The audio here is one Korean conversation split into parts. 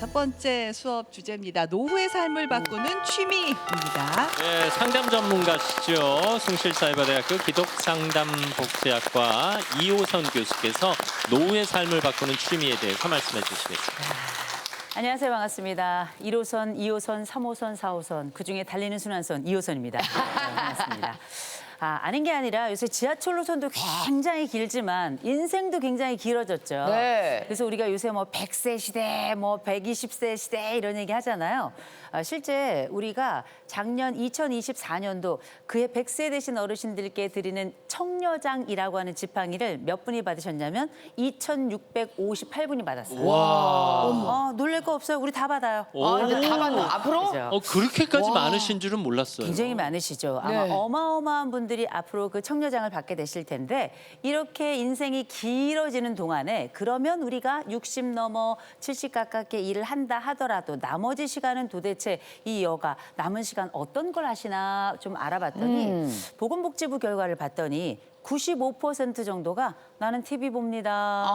5번째 수업 주제입니다. 노후의 삶을 바꾸는 취미입니다. 네, 상담 전문가시죠. 숭실사이버대학교 기독상담복지학과 이호선 교수께서 노후의 삶을 바꾸는 취미에 대해서 말씀해 주시겠습니다. 안녕하세요. 반갑습니다. 1호선, 2호선, 3호선, 4호선 그중에 달리는 순환선 2호선입니다. 반갑습니다. 아닌 게 아니라 요새 지하철 노선도 굉장히 길지만 인생도 굉장히 길어졌죠. 네. 그래서 우리가 요새 뭐 100세 시대, 뭐 120세 시대 이런 얘기 하잖아요. 실제 우리가 작년 2024년도 그해 100세 되신 어르신들께 드리는 청려장이라고 하는 지팡이를 몇 분이 받으셨냐면 2,658분이 받았어요. 와. 놀랄 거 없어요. 우리 다 받아요. 이제 다 받나? 앞으로? 그죠? 그렇게까지 와. 많으신 줄은 몰랐어요. 굉장히 많으시죠. 아마 네. 어마어마한 분들이 앞으로 그 청려장을 받게 되실 텐데 이렇게 인생이 길어지는 동안에 그러면 우리가 60 넘어 70 가깝게 일을 한다 하더라도 나머지 시간은 도대체 이 여가 남은 시간 어떤 걸 하시나 좀 알아봤더니 보건복지부 결과를 봤더니 95% 정도가 나는 TV 봅니다.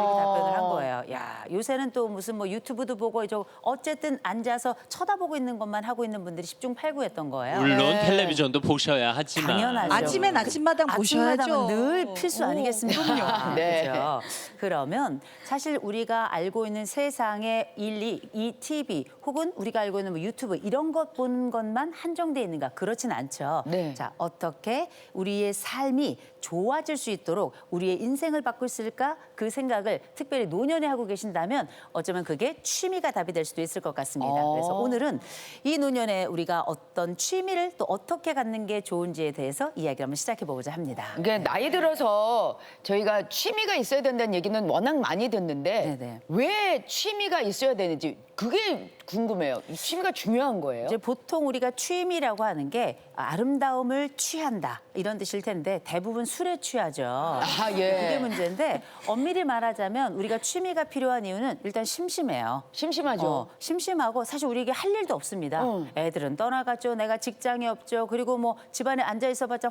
이렇게 답변을 한 거예요. 야, 요새는 또 무슨 뭐 유튜브도 보고 어쨌든 앉아서 쳐다보고 있는 것만 하고 있는 분들이 10중 8구였던 거예요. 물론 네. 텔레비전도 보셔야 하지만. 당연하죠. 아침엔 아침마당 보셔야죠. 아침마당은 늘 필수 아니겠습니까? 네. 그렇죠. 그러면 사실 우리가 알고 있는 세상의 이 TV 혹은 우리가 알고 있는 뭐 유튜브 이런 것 보는 것만 한정돼 있는가? 그렇진 않죠. 네. 자, 어떻게 우리의 삶이 좋아질 수 있도록 우리의 인생을 바꿀 수 있을까? 그 생각을 특별히 노년에 하고 계신다면 어쩌면 그게 취미가 답이 될 수도 있을 것 같습니다. 그래서 오늘은 이 노년에 우리가 어떤 취미를 또 어떻게 갖는 게 좋은지에 대해서 이야기를 한번 시작해 보고자 합니다. 이게 나이 들어서 저희가 취미가 있어야 된다는 얘기는 워낙 많이 듣는데 네네. 왜 취미가 있어야 되는지 그게 궁금해요. 이 취미가 중요한 거예요. 이제 보통 우리가 취미라고 하는 게 아름다움을 취한다 이런 뜻일 텐데 대부분 술에 취하죠. 예. 그게 문제인데 엄밀히 말하자면 우리가 취미가 필요한 이유는 일단 심심해요. 심심하죠. 심심하고 사실 우리에게 할 일도 없습니다. 애들은 떠나갔죠. 내가 직장이 없죠. 그리고 뭐 집안에 앉아 있어봤자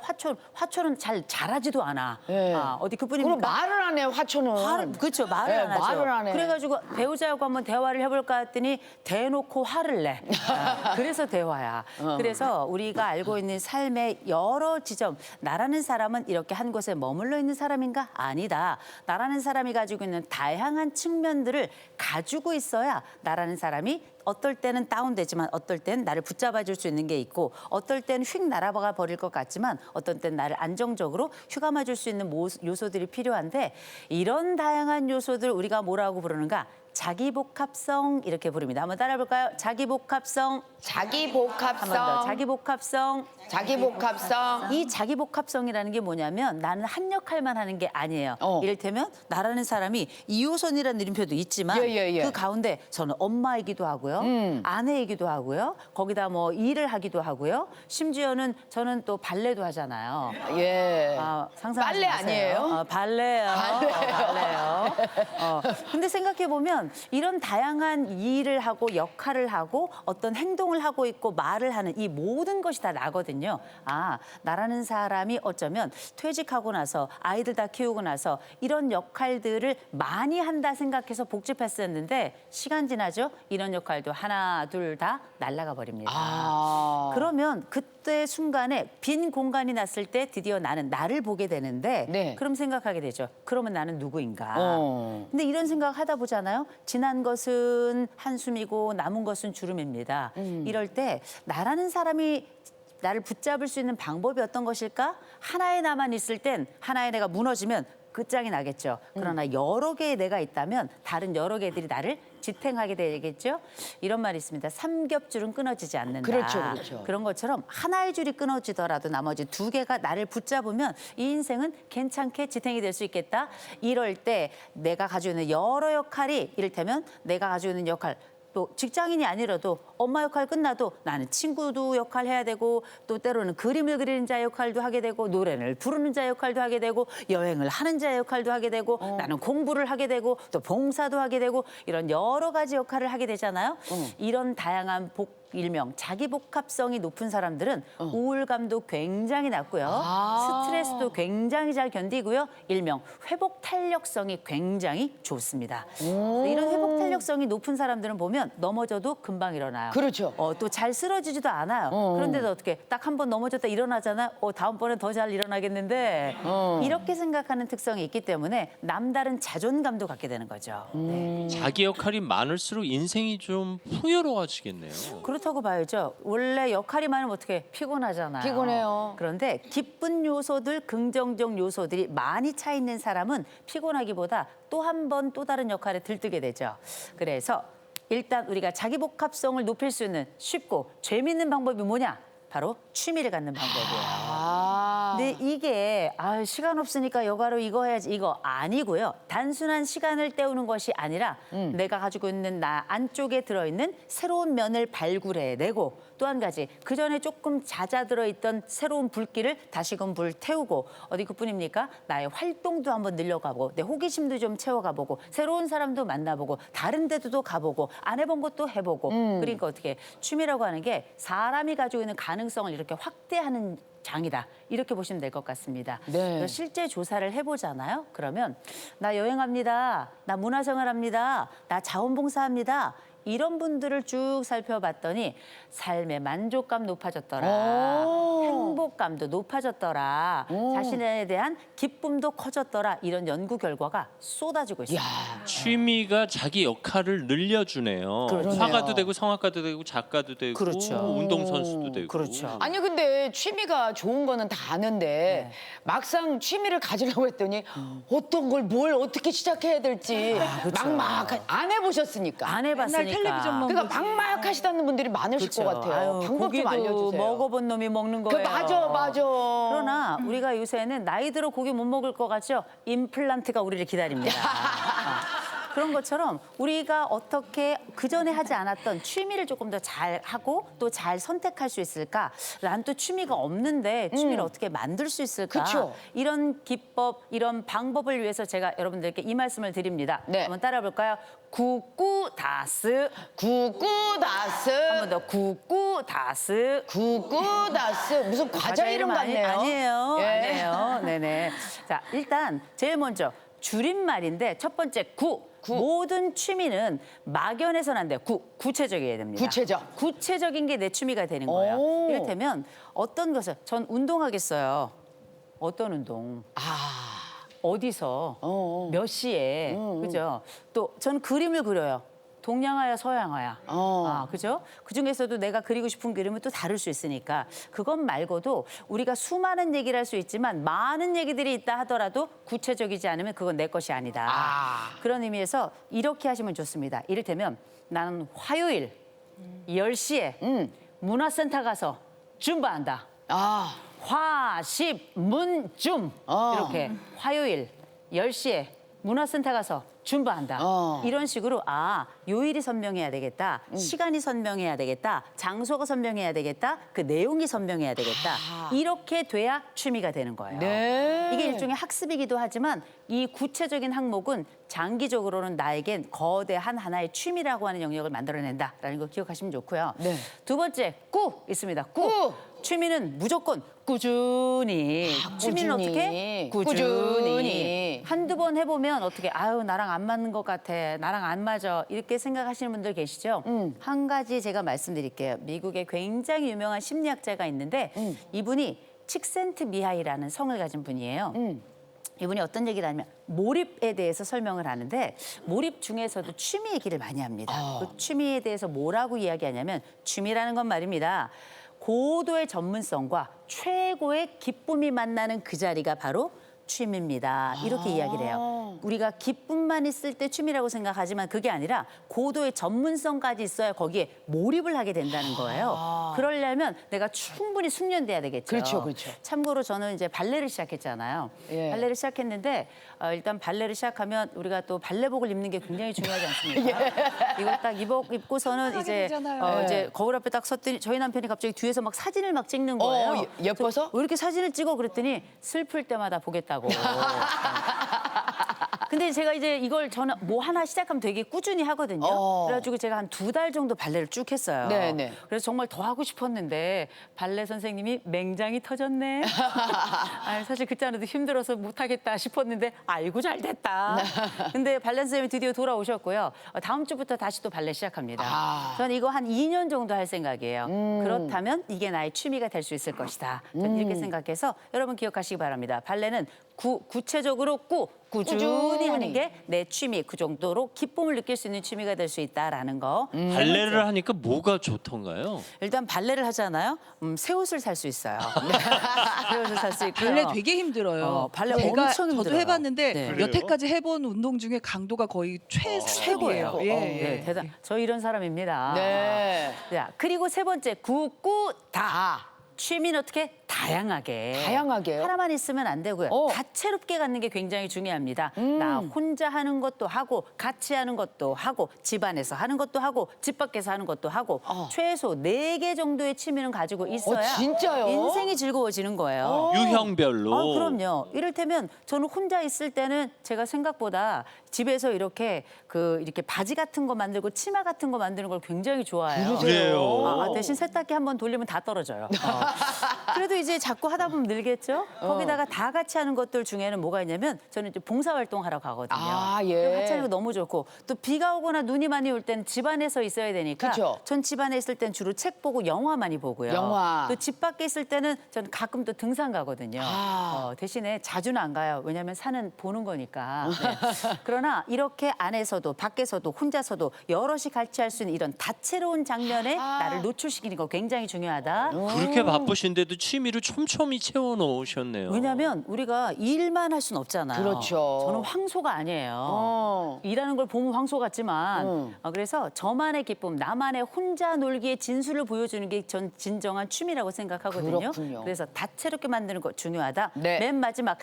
화초는 잘 자라지도 않아. 예. 어디 그럼 그뿐입니까? 말을 안 해요, 화초는. 그렇죠. 말을 네, 안 하죠. 말을 안 해. 그래가지고 배우자하고 한번 대화를 해볼까 했더니 대놓고 화를 내. 그래서 대화야. 그래서 우리가 알고 있는 삶의 여러 지점, 나라는 사람은 이렇게 한 곳에 머물러 있는 사람인가? 아니다. 나라는 사람이 가지고 있는 다양한 측면들을 가지고 있어야 나라는 사람이 어떨 때는 다운되지만 어떨 때는 나를 붙잡아줄 수 있는 게 있고 어떨 때는 휙 날아가 버릴 것 같지만 어떤 때는 나를 안정적으로 휴감해줄 수 있는 요소들이 필요한데 이런 다양한 요소들 우리가 뭐라고 부르는가? 자기복합성 이렇게 부릅니다. 한번 따라해볼까요? 자기복합성. 한 번 더. 자기복합성. 자기복합성. 자기복합성. 이 자기복합성이라는 게 뭐냐면 나는 한 역할만 하는 게 아니에요. 이를테면 나라는 사람이 2호선이라는 이름표도 있지만 예. 그 가운데 저는 엄마이기도 하고요. 아내이기도 하고요. 거기다 뭐 일을 하기도 하고요. 심지어는 저는 또 발레도 하잖아요. 예. 상상하지 빨래 마세요. 아니에요? 발레요. 발레요. 근데 생각해보면 이런 다양한 일을 하고 역할을 하고 어떤 행동을 하고 있고 말을 하는 이 모든 것이 다 나거든요. 나라는 사람이 어쩌면 퇴직하고 나서 아이들 다 키우고 나서 이런 역할들을 많이 한다 생각해서 복잡했었는데 시간 지나죠? 이런 역할도 하나, 둘 다 날아가 버립니다. 그러면 그때 순간에 빈 공간이 났을 때 드디어 나는 나를 보게 되는데 네. 그럼 생각하게 되죠. 그러면 나는 누구인가? 근데 이런 생각 하다 보잖아요. 지난 것은 한숨이고 남은 것은 주름입니다. 이럴 때 나라는 사람이 나를 붙잡을 수 있는 방법이 어떤 것일까? 하나의 나만 있을 땐 하나의 내가 무너지면 끝장이 나겠죠. 그러나 여러 개의 내가 있다면 다른 여러 개들이 나를 지탱하게 되겠죠. 이런 말이 있습니다. 삼겹줄은 끊어지지 않는다. 그렇죠. 그런 것처럼 하나의 줄이 끊어지더라도 나머지 두 개가 나를 붙잡으면 이 인생은 괜찮게 지탱이 될 수 있겠다. 이럴 때 내가 가지고 있는 여러 역할이 이를테면 내가 가지고 있는 역할 또 직장인이 아니라도 엄마 역할 끝나도 나는 친구도 역할 해야 되고 또 때로는 그림을 그리는 자 역할도 하게 되고 노래를 부르는 자 역할도 하게 되고 여행을 하는 자 역할도 하게 되고 나는 공부를 하게 되고 또 봉사도 하게 되고 이런 여러 가지 역할을 하게 되잖아요. 이런 다양한 일명 자기복합성이 높은 사람들은 우울감도 굉장히 낮고요. 스트레스도 굉장히 잘 견디고요. 일명 회복 탄력성이 굉장히 좋습니다. 이런 회복 탄력성 가능성이 높은 사람들은 보면 넘어져도 금방 일어나요. 그렇죠. 또 잘 쓰러지지도 않아요. 그런데도 어떻게 딱 한 번 넘어졌다 일어나잖아요. 다음번엔 더 잘 일어나겠는데 이렇게 생각하는 특성이 있기 때문에 남다른 자존감도 갖게 되는 거죠. 네. 자기 역할이 많을수록 인생이 좀 풍요로워지겠네요. 그렇다고 봐야죠. 원래 역할이 많으면 어떻게 피곤하잖아요. 피곤해요. 그런데 기쁜 요소들, 긍정적 요소들이 많이 차 있는 사람은 피곤하기보다 또 한 번 또 다른 역할에 들뜨게 되죠. 그래서 일단 우리가 자기 복합성을 높일 수 있는 쉽고 재미있는 방법이 뭐냐? 바로 취미를 갖는 방법이에요. 아. 근데 이게 시간 없으니까 여가로 이거 해야지 이거 아니고요. 단순한 시간을 때우는 것이 아니라 내가 가지고 있는 나 안쪽에 들어있는 새로운 면을 발굴해내고 또 한 가지 그전에 조금 잦아들어 있던 새로운 불길을 다시금 불태우고 어디 그뿐입니까? 나의 활동도 한번 늘려가보고 내 호기심도 좀 채워가보고 새로운 사람도 만나보고 다른 데도 가보고 안 해본 것도 해보고 그러니까 어떻게 취미라고 하는 게 사람이 가지고 있는 가능성을 이렇게 확대하는 장이다. 이렇게 보시면 될 것 같습니다. 네. 그래서 실제 조사를 해보잖아요. 그러면 나 여행합니다. 나 문화생활합니다. 나 자원봉사합니다. 이런 분들을 쭉 살펴봤더니 삶의 만족감 높아졌더라. 행복감도 높아졌더라. 자신에 대한 기쁨도 커졌더라. 이런 연구 결과가 쏟아지고 있습니다. 취미가 자기 역할을 늘려주네요. 그러네요. 화가도 되고 성악가도 되고 작가도 되고 그렇죠. 운동선수도 되고. 그렇죠. 아니 근데 취미가 좋은 거는 다 아는데 막상 취미를 가지려고 했더니 어떤 걸 뭘 어떻게 시작해야 될지 막막 안 해보셨으니까. 안 해봤으니까. 텔레비전만 그러니까 막막 하시다는 분들이 많으실 것 같아요. 방법 좀 고기도 알려주세요. 먹어본 놈이 먹는 거예요. 맞아. 그러나 우리가 요새는 나이 들어 고기 못 먹을 것 같죠? 임플란트가 우리를 기다립니다. 그런 것처럼 우리가 어떻게 그전에 하지 않았던 취미를 조금 더 잘 하고 또 잘 선택할 수 있을까? 난 또 취미가 없는데 취미를 어떻게 만들 수 있을까? 그쵸. 이런 기법, 이런 방법을 위해서 제가 여러분들께 이 말씀을 드립니다. 네. 한번 따라 볼까요? 구구다스. 구구다스. 한 번 더 구구다스. 구구다스. 무슨 과자 이름 같네요. 아니에요. 예. 아니에요. 네네. 자, 일단 제일 먼저 줄임말인데 첫 번째 구. 모든 취미는 막연해서는 안 돼요. 구체적이어야 됩니다. 구체적. 구체적인 게 내 취미가 되는 거예요. 오. 이를테면 어떤 것을 전 운동하겠어요. 어떤 운동? 어디서? 몇 시에? 그죠? 또 전 그림을 그려요. 동양화야 서양화야. 그죠? 그중에서도 내가 그리고 싶은 그림은 또 다를 수 있으니까 그것 말고도 우리가 수많은 얘기를 할 수 있지만 많은 얘기들이 있다 하더라도 구체적이지 않으면 그건 내 것이 아니다. 그런 의미에서 이렇게 하시면 좋습니다. 이를테면 나는 화요일 10시에 문화센터 가서 줌바한다. 화십문줌 이렇게 화요일 10시에 문화센터 가서 줌바한다. 이런 식으로 요일이 선명해야 되겠다. 시간이 선명해야 되겠다. 장소가 선명해야 되겠다. 그 내용이 선명해야 되겠다. 이렇게 돼야 취미가 되는 거예요. 네. 이게 일종의 학습이기도 하지만 이 구체적인 항목은 장기적으로는 나에겐 거대한 하나의 취미라고 하는 영역을 만들어낸다라는 거 기억하시면 좋고요. 네. 두 번째, 꾸 있습니다. 꾸. 취미는 무조건 꾸준히. 취미는 어떻게? 꾸준히. 한두 번 해보면 어떻게 나랑 안 맞는 것 같아. 나랑 안 맞아. 이렇게 생각하시는 분들 계시죠? 한 가지 제가 말씀드릴게요. 미국에 굉장히 유명한 심리학자가 있는데 이분이 칙센트미하이라는 성을 가진 분이에요. 이분이 어떤 얘기를 하냐면 몰입에 대해서 설명을 하는데 몰입 중에서도 취미 얘기를 많이 합니다. 그 취미에 대해서 뭐라고 이야기하냐면 취미라는 건 말입니다. 고도의 전문성과 최고의 기쁨이 만나는 그 자리가 바로 취미입니다. 이렇게 이야기를 해요. 우리가 기쁨만 있을 때 취미라고 생각하지만 그게 아니라 고도의 전문성까지 있어야 거기에 몰입을 하게 된다는 거예요. 그러려면 내가 충분히 숙련돼야 되겠죠. 그렇죠. 참고로 저는 이제 발레를 시작했잖아요. 예. 발레를 시작했는데 일단 발레를 시작하면 우리가 또 발레복을 입는 게 굉장히 중요하지 않습니까? 이걸 딱 입고서는 이제 되잖아요. 이제 거울 앞에 딱 섰더니 저희 남편이 갑자기 뒤에서 막 사진을 막 찍는 거예요. 예뻐서? 왜 이렇게 사진을 찍어 그랬더니 슬플 때마다 보겠다고. 근데 제가 이제 이걸 저는 뭐 하나 시작하면 되게 꾸준히 하거든요. 그래가지고 제가 한 2달 정도 발레를 쭉 했어요. 네네. 그래서 정말 더 하고 싶었는데 발레 선생님이 맹장이 터졌네. 아니, 사실 그때는 힘들어서 못하겠다 싶었는데 아이고 잘 됐다. 근데 발레 선생님이 드디어 돌아오셨고요. 다음 주부터 다시 또 발레 시작합니다. 저는 이거 한 2년 정도 할 생각이에요. 그렇다면 이게 나의 취미가 될 수 있을 것이다. 저는 이렇게 생각해서 여러분 기억하시기 바랍니다. 발레는 구체적으로 꾸준히 하는 게 내 취미, 그 정도로 기쁨을 느낄 수 있는 취미가 될 수 있다라는 거. 발레를 하니까 뭐가 좋던가요? 일단 발레를 하잖아요. 새 옷을 살 수 있어요. 새 옷을 살 수 있고요. 발레 되게 힘들어요. 발레 제가 엄청 힘들어요. 저도 해봤는데 네. 여태까지 해본 운동 중에 강도가 거의 최고예요. 예, 네, 예. 대단. 저 이런 사람입니다. 네. 자, 그리고 세 번째 다. 취미는 어떻게 다양하게. 다양하게요? 하나만 있으면 안 되고요. 다채롭게 갖는 게 굉장히 중요합니다. 나 혼자 하는 것도 하고 같이 하는 것도 하고 집안에서 하는 것도 하고 집 밖에서 하는 것도 하고 최소 4개 정도의 취미는 가지고 있어야 진짜요? 인생이 즐거워지는 거예요. 유형별로. 그럼요. 이를테면 저는 혼자 있을 때는 제가 생각보다 집에서 이렇게 이렇게 바지 같은 거 만들고 치마 같은 거 만드는 걸 굉장히 좋아해요. 그래요? 대신 세탁기 한번 돌리면 다 떨어져요. 그래도 이제 자꾸 하다 보면 늘겠죠? 거기다가 다 같이 하는 것들 중에는 뭐가 있냐면 저는 이제 봉사활동 하러 가거든요. 예. 같이 하는 거 너무 좋고 또 비가 오거나 눈이 많이 올 때는 집안에서 있어야 되니까 그쵸. 전 집안에 있을 땐 주로 책 보고 영화 많이 보고요. 영화. 또 집 밖에 있을 때는 저는 가끔 또 등산 가거든요. 대신에 자주는 안 가요. 왜냐하면 산은 보는 거니까. 네. 그러나 이렇게 안에서도 밖에서도 혼자서도 여럿이 같이 할 수 있는 이런 다채로운 장면에 나를 노출시키는 거 굉장히 중요하다. 그렇게 바쁘신데도 취미를 촘촘히 채워 놓으셨네요. 왜냐하면 우리가 일만 할 수는 없잖아요. 그렇죠. 저는 황소가 아니에요. 일하는 걸 보면 황소 같지만 그래서 저만의 기쁨, 나만의 혼자 놀기의 진수를 보여주는 게 전 진정한 취미라고 생각하거든요. 그렇군요. 그래서 다채롭게 만드는 거 중요하다. 네. 맨 마지막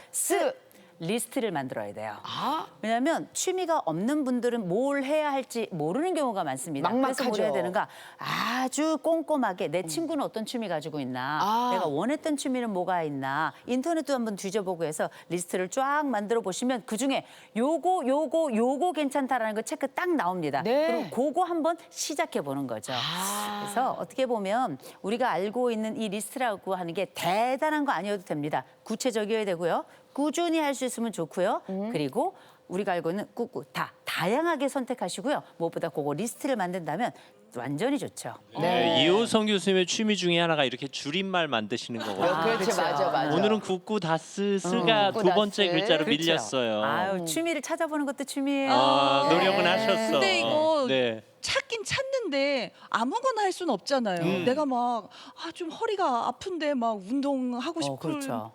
리스트를 만들어야 돼요. 왜냐하면 취미가 없는 분들은 뭘 해야 할지 모르는 경우가 많습니다. 그래서 뭘 막막하죠. 해야 되는가? 아주 꼼꼼하게 내 친구는 어떤 취미 가지고 있나? 내가 원했던 취미는 뭐가 있나? 인터넷도 한번 뒤져보고 해서 리스트를 쫙 만들어 보시면 그중에 요거 괜찮다라는 거 체크 딱 나옵니다. 네. 그리고 그거 한번 시작해 보는 거죠. 그래서 어떻게 보면 우리가 알고 있는 이 리스트라고 하는 게 대단한 거 아니어도 됩니다. 구체적이어야 되고요. 꾸준히 할 수 있으면 좋고요. 그리고 우리가 알고 있는 다양하게 선택하시고요. 무엇보다 그거 리스트를 만든다면 완전히 좋죠. 네, 이호성 교수님의 취미 중에 하나가 이렇게 줄임말 만드시는 거거든요. 그렇죠. 맞아. 오늘은 굳고 다스가 두 번째 굳고 글자로 그렇죠. 밀렸어요. 아유, 취미를 찾아보는 것도 취미예요. 노력은 하셨어. 근데 이거 네. 찾긴 찾는데 아무거나 할 수는 없잖아요. 내가 막 좀 허리가 아픈데 막 운동하고 싶을 그렇죠.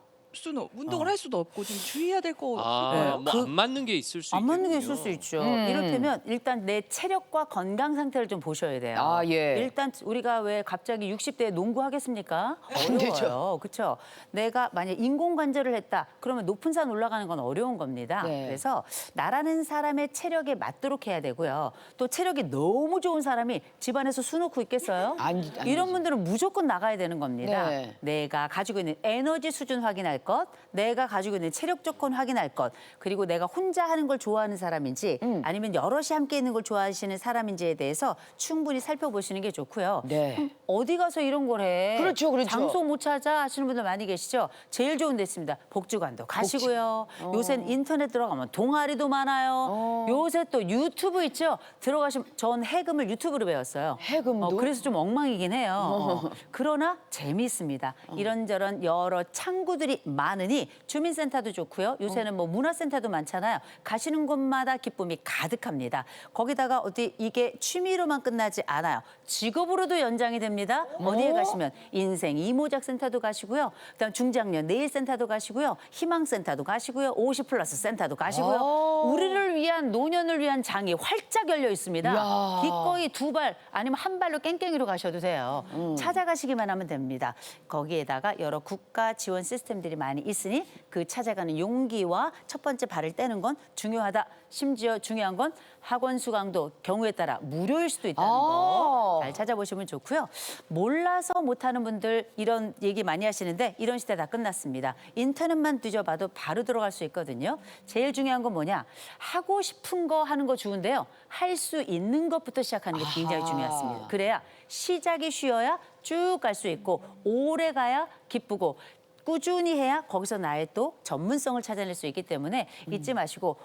운동을 할 수도 없고 좀 주의해야 될 거. 뭐 안 맞는 게 있을 수 안 맞는 게 있겠군요. 있을 수 있죠. 이를테면 일단 내 체력과 건강 상태를 좀 보셔야 돼요. 예. 일단 우리가 왜 갑자기 60대에 농구하겠습니까? 어려워요. 그렇죠. 내가 만약 인공관절을 했다. 그러면 높은 산 올라가는 건 어려운 겁니다. 네. 그래서 나라는 사람의 체력에 맞도록 해야 되고요. 또 체력이 너무 좋은 사람이 집안에서 수놓고 있겠어요? 아니죠. 이런 분들은 무조건 나가야 되는 겁니다. 네. 내가 가지고 있는 에너지 수준 확인할 것, 내가 가지고 있는 체력 조건 확인할 것, 그리고 내가 혼자 하는 걸 좋아하는 사람인지 아니면 여럿이 함께 있는 걸 좋아하시는 사람인지에 대해서 충분히 살펴보시는 게 좋고요. 네. 어디 가서 이런 걸 해? 그렇죠. 장소 못 찾아 하시는 분들 많이 계시죠? 제일 좋은 데 있습니다. 복지관도 가시고요. 요새는 인터넷 들어가면 동아리도 많아요. 요새 또 유튜브 있죠? 들어가시면 전 해금을 유튜브로 배웠어요. 해금도? 그래서 좀 엉망이긴 해요. 그러나 재미있습니다. 이런저런 여러 창구들이 많으니 주민센터도 좋고요. 요새는 뭐 문화센터도 많잖아요. 가시는 곳마다 기쁨이 가득합니다. 거기다가 이게 취미로만 끝나지 않아요. 직업으로도 연장이 됩니다. 어디에 가시면 인생 이모작 센터도 가시고요. 그다음 중장년 내일센터도 가시고요. 희망센터도 가시고요. 50+ 센터도 가시고요. 우리를 위한 노년을 위한 장이 활짝 열려 있습니다. 이야. 기꺼이 2발 아니면 1발로 깽깽이로 가셔도 돼요. 찾아가시기만 하면 됩니다. 거기에다가 여러 국가 지원 시스템들이 많이 있으니 그 찾아가는 용기와 첫 번째 발을 떼는 건 중요하다. 심지어 중요한 건 학원 수강도 경우에 따라 무료일 수도 있다는 거 잘 찾아보시면 좋고요. 몰라서 못하는 분들 이런 얘기 많이 하시는데 이런 시대 다 끝났습니다. 인터넷만 뒤져봐도 바로 들어갈 수 있거든요. 제일 중요한 건 뭐냐? 하고 싶은 거 하는 거 좋은데요. 할 수 있는 것부터 시작하는 게 굉장히 중요합니다. 그래야 시작이 쉬워야 쭉 갈 수 있고 오래 가야 기쁘고 꾸준히 해야 거기서 나의 또 전문성을 찾아낼 수 있기 때문에 잊지 마시고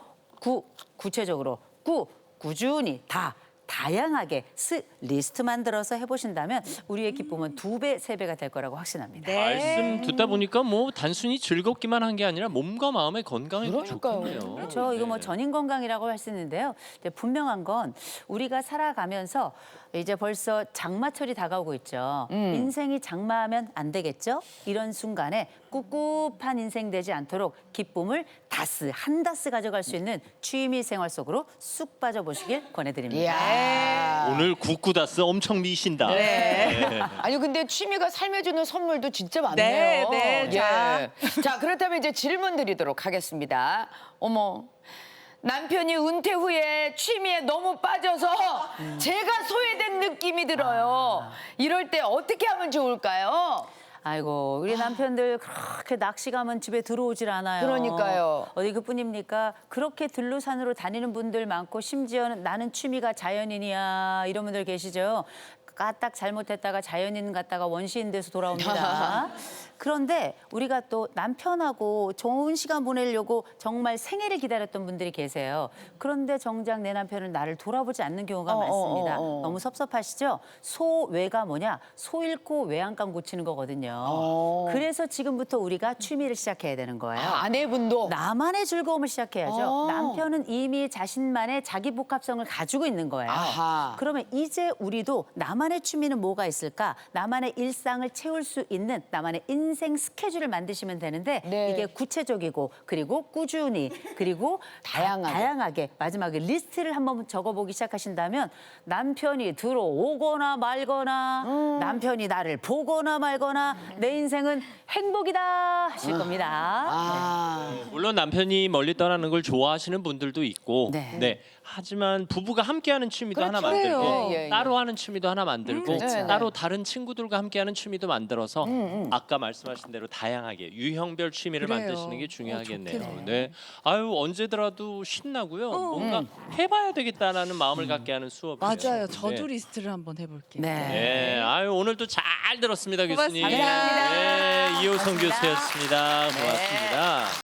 구체적으로 꾸준히 다양하게 리스트 만들어서 해보신다면 우리의 기쁨은 2배, 3배가 될 거라고 확신합니다. 말씀 듣다 보니까 뭐 단순히 즐겁기만 한 게 아니라 몸과 마음의 건강에 그러니까요. 좋겠네요. 그렇죠. 이거 뭐 전인 건강이라고 할 수 있는데요. 근데 분명한 건 우리가 살아가면서 이제 벌써 장마철이 다가오고 있죠. 인생이 장마하면 안 되겠죠? 이런 순간에 꿉꿉한 인생 되지 않도록 기쁨을 한 다스 가져갈 수 있는 취미 생활 속으로 쑥 빠져보시길 권해드립니다. 이야. 오늘 구구다스 엄청 미신다. 아니 근데 취미가 삶에 주는 선물도 진짜 많네요. 네, 자. 자, 그렇다면 이제 질문 드리도록 하겠습니다. 어머. 남편이 은퇴 후에 취미에 너무 빠져서 제가 소외된 느낌이 들어요. 이럴 때 어떻게 하면 좋을까요? 아이고 우리 남편들 그렇게 낚시 가면 집에 들어오질 않아요. 그러니까요. 어디 그뿐입니까? 그렇게 들로산으로 다니는 분들 많고 심지어는 나는 취미가 자연인이야 이런 분들 계시죠. 까딱 잘못했다가 자연인 갔다가 원시인 돼서 돌아옵니다. 그런데 우리가 또 남편하고 좋은 시간 보내려고 정말 생애를 기다렸던 분들이 계세요. 그런데 정작 내 남편은 나를 돌아보지 않는 경우가 많습니다. 너무 섭섭하시죠? 소외가 뭐냐? 소 잃고 외양간 고치는 거거든요. 그래서 지금부터 우리가 취미를 시작해야 되는 거예요. 아내분도 나만의 즐거움을 시작해야죠. 남편은 이미 자신만의 자기 복합성을 가지고 있는 거예요. 아하. 그러면 이제 우리도 나만의 취미는 뭐가 있을까? 나만의 일상을 채울 수 있는 나만의 인생 스케줄을 만드시면 되는데 네. 이게 구체적이고 그리고 꾸준히 그리고 다양하게 마지막에 리스트를 한번 적어보기 시작하신다면 남편이 들어오거나 말거나 남편이 나를 보거나 말거나 내 인생은 행복이다 하실 겁니다. 물론 남편이 멀리 떠나는 걸 좋아하시는 분들도 있고, 네. 하지만 부부가 함께하는 취미도 하나 그래요. 만들고, 예, 예. 따로 하는 취미도 하나 만들고, 그렇죠. 따로 다른 친구들과 함께하는 취미도 만들어서 아까 말씀하신 대로 다양하게 유형별 취미를 그래요. 만드시는 게 중요하겠네요. 좋겠네. 네, 아유 언제더라도 신나고요. 뭔가 해봐야 되겠다라는 마음을 갖게 하는 수업이에요. 맞아요. 네. 저도 리스트를 한번 해볼게요. 네, 아유 오늘도 잘 들었습니다, 교수님. 고맙습니다. 네, 이호성 고맙습니다. 교수였습니다. 고맙습니다.